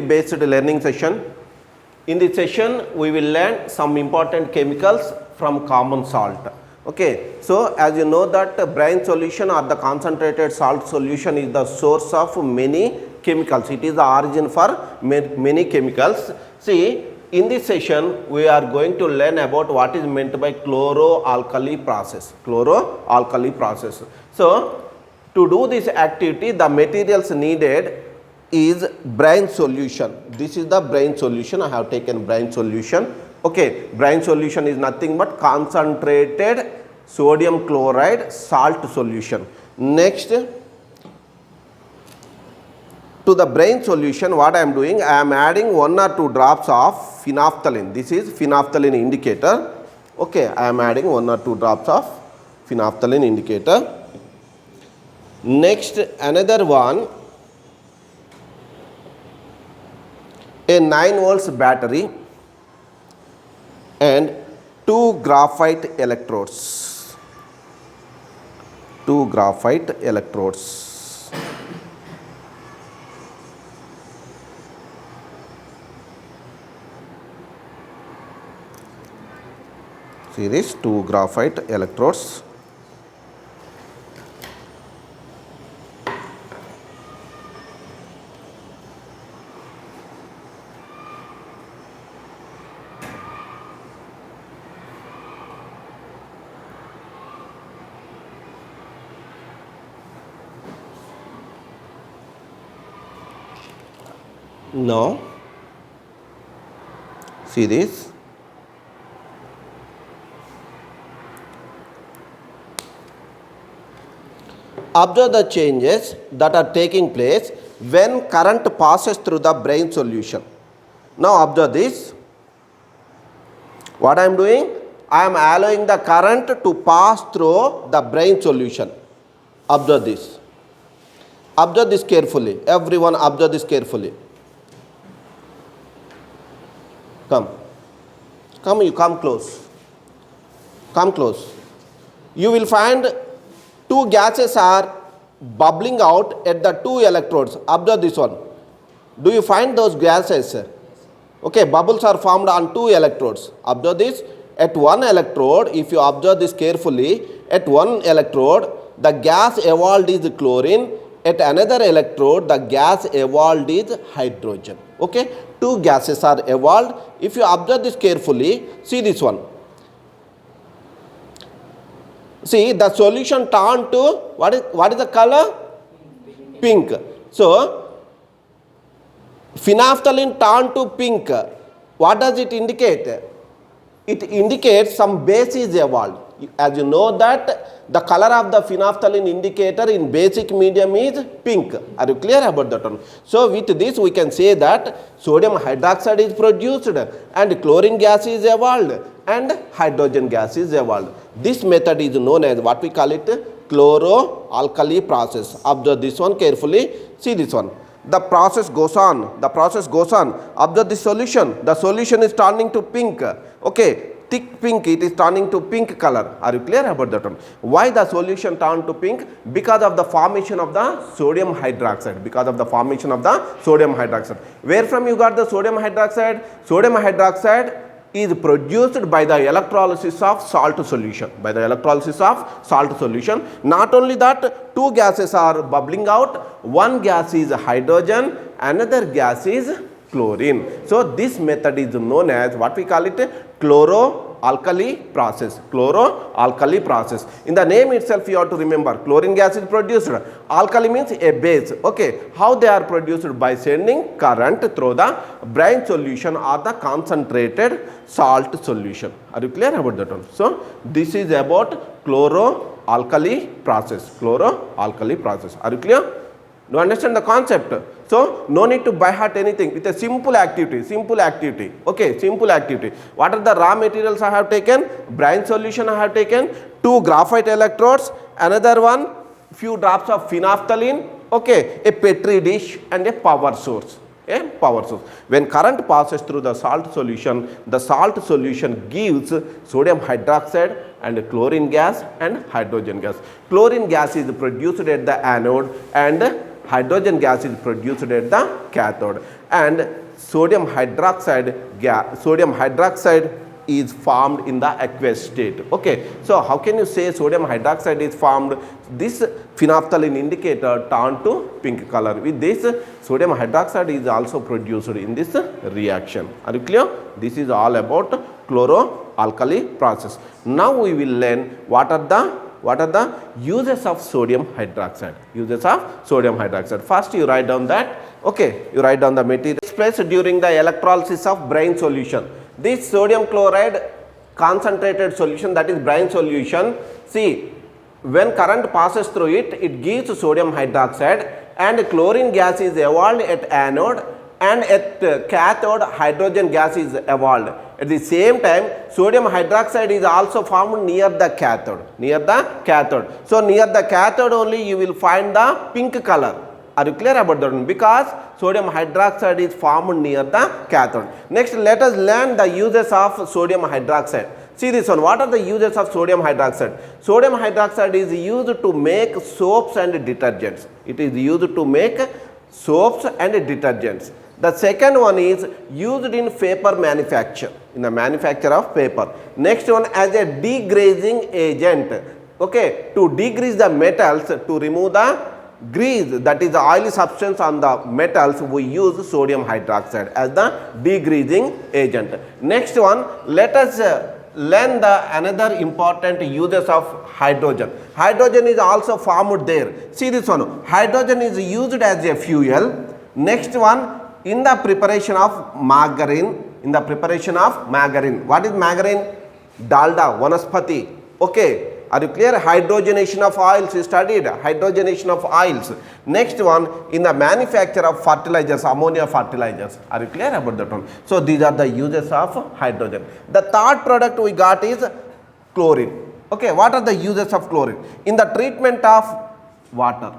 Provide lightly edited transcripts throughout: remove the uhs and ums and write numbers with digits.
based learning session. In this session, we will learn some important chemicals from common salt. Okay, so as you know that brine solution or the concentrated salt solution is the source of many chemicals. It is the origin for many chemicals. See, in this session, we are going to learn about what is meant by Chloro Alkali process. Chloro Alkali process. So, to do this activity, the materials needed is brine solution. This is the brine solution. I have taken brine solution. Okay, brine solution is nothing but concentrated sodium chloride salt solution. Next, to the brine solution, what I am doing, I am adding 1 or 2 drops of phenolphthalein. This is phenolphthalein indicator. Okay, I am adding 1 or 2 drops of phenolphthalein indicator. Next, another one, a 9 volts battery and 2 graphite electrodes. 2 graphite electrodes. See this, 2 graphite electrodes. Now, see this. Observe the changes that are taking place when current passes through the brine solution. Now, observe this. What I am doing? I am allowing the current to pass through the brine solution. Observe this. Observe this carefully. Everyone observe this carefully. Come, you come close. Come close. You will find 2 gases are bubbling out at the 2 electrodes. Observe this one. Do you find those gases? Okay, bubbles are formed on 2 electrodes. Observe this. At 1 electrode, if you observe this carefully, at 1 electrode, the gas evolved is chlorine. At another electrode, the gas evolved is hydrogen. Okay, 2 gases are evolved. If you observe this carefully, see this one. See, the solution turned to, what is the color? Pink. So, phenolphthalein turned to pink. What does it indicate? It indicates some base is evolved. As you know that the color of the phenolphthalein indicator in basic medium is pink. Are you clear about that one? So, with this we can say that sodium hydroxide is produced and chlorine gas is evolved and hydrogen gas is evolved. This method is known as what we call it Chloro Alkali process. Observe this one carefully. See this one. The process goes on. The process goes on. Observe the solution. The solution is turning to pink. Okay. Thick pink, it is turning to pink color. Are you clear about that one? Why the solution turned to pink? Because of the formation of the sodium hydroxide. Because of the formation of the sodium hydroxide. Where from you got the sodium hydroxide? Sodium hydroxide is produced by the electrolysis of salt solution. By the electrolysis of salt solution. Not only that, 2 gases are bubbling out. 1 gas is hydrogen, another gas is chlorine. So, this method is known as what we call it Chloro Alkali process. Chloro Alkali process. In the name itself you have to remember chlorine gas is produced. Alkali means a base. Okay. How they are produced? By sending current through the brine solution or the concentrated salt solution. Are you clear about that one? So, this is about Chloro Alkali process. Chloro Alkali process. Are you clear? Do you understand the concept? So, no need to by heart anything. It's a simple activity. Simple activity. Okay, simple activity. What are the raw materials I have taken? Brine solution I have taken. 2 graphite electrodes. Another one, few drops of phenolphthalein. Okay, a petri dish and a power source. A power source. When current passes through the salt solution gives sodium hydroxide and chlorine gas and hydrogen gas. Chlorine gas is produced at the anode and hydrogen gas is produced at the cathode, and sodium hydroxide is formed in the aqueous state. Okay, so how can you say sodium hydroxide is formed? This phenolphthalein indicator turned to pink color. With this, sodium hydroxide is also produced in this reaction. Are you clear? This is all about chloro alkali process. Now we will learn what are the uses of sodium hydroxide. Uses of sodium hydroxide. First you write down that. Okay, you write down the material takes place during the electrolysis of brine solution. This sodium chloride concentrated solution, that is brine solution, see, when current passes through it, it gives sodium hydroxide, and chlorine gas is evolved at anode, and at cathode hydrogen gas is evolved. At the same time, sodium hydroxide is also formed near the cathode. So near the cathode only you will find the pink color. Are you clear about that one? Because sodium hydroxide is formed near the cathode. Next, let us learn the uses of sodium hydroxide. See this one. What are the uses of sodium hydroxide? Sodium hydroxide is used to make soaps and detergents. It is used to make soaps and detergents. The second one is used in paper manufacture, in the manufacture of paper. Next one, as a degreasing agent. Okay, to degrease the metals, to remove the grease, that is the oily substance on the metals, we use sodium hydroxide as the degreasing agent. Next one, let us learn the another important uses of hydrogen. Hydrogen is also formed there. See this one, hydrogen is used as a fuel. Next one, in the preparation of margarine. What is margarine? Dalda, vanaspati. Okay. Are you clear? Hydrogenation of oils is studied. Hydrogenation of oils. Next one, in the manufacture of fertilizers, ammonia fertilizers. Are you clear about that one? So these are the uses of hydrogen. The third product we got is chlorine. Okay, what are the uses of chlorine? In the treatment of water.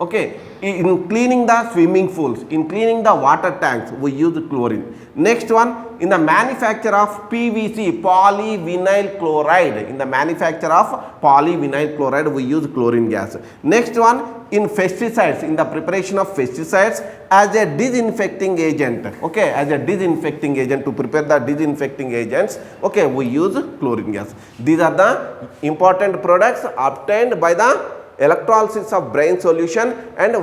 Okay, in cleaning the swimming pools, in cleaning the water tanks, we use chlorine. Next one, in the manufacture of PVC, polyvinyl chloride. In the manufacture of polyvinyl chloride, we use chlorine gas. Next one, in pesticides, in the preparation of pesticides as a disinfecting agent. Okay, as a disinfecting agent, to prepare the disinfecting agents, okay, we use chlorine gas. These are the important products obtained by the electrolysis of brine solution and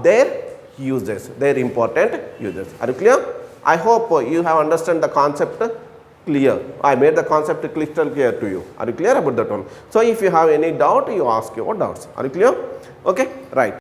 their uses, their important uses. Are you clear? I hope you have understood the concept clear. I made the concept crystal clear to you. Are you clear about that one? So if you have any doubt, you ask your doubts. Are you clear? Okay, right.